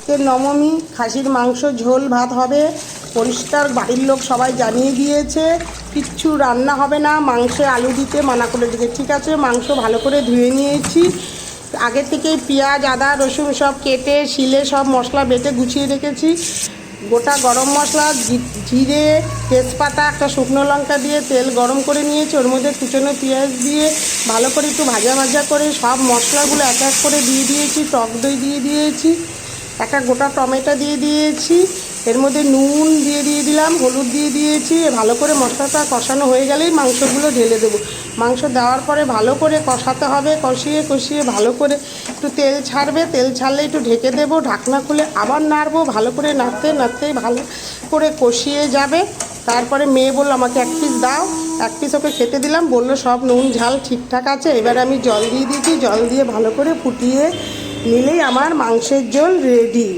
নবমী খাসির মাংস ঝোল ভাত হবে। পরিষ্কার বাড়ির লোক সবাই জানিয়ে দিয়েছে কিচ্ছু রান্না হবে না, মাংসে আলু দিতে মানা করে দিয়েছে। ঠিক আছে, মাংস ভালো করে ধুয়ে নিয়েছি। আগে থেকেই পেঁয়াজ আদা রসুন সব কেটে শিলে সব মশলা বেটে গুছিয়ে রেখেছি। গোটা গরম মশলা, জিরে, তেজপাতা, একটা শুকনো লঙ্কা দিয়ে তেল গরম করে নিয়েছি। ওর মধ্যে কুচনো পেঁয়াজ দিয়ে ভালো করে একটু ভাজা ভাজা করে সব মশলাগুলো এক এক করে দিয়ে দিয়েছি। টক দই দিয়ে দিয়েছি, একটা গোটা টমেটো দিয়ে দিয়েছি, এর মধ্যে নুন দিয়ে দিলাম, হলুদ দিয়ে দিয়েছি। ভালো করে মশলাটা কষানো হয়ে গেলেই মাংসগুলো ঢেলে দেবো। মাংস দেওয়ার পরে ভালো করে কষাতে হবে, কষিয়ে কষিয়ে ভালো করে একটু তেল ছাড়বে। তেল ছাড়লে একটু ঢেকে দেবো, ঢাকনা খুলে আবার নাড়বো। ভালো করে নাড়তে নাড়তে ভালো করে কষিয়ে যাবে। তারপরে মেয়ে বললো আমাকে এক পিস দাও, এক পিস ওকে খেতে দিলাম, বললো সব নুন ঝাল ঠিকঠাক আছে। এবার আমি জল দিয়ে দিয়েছি, জল দিয়ে ভালো করে ফুটিয়ে নিলেই আমার মাংসের ঝোল রেডি।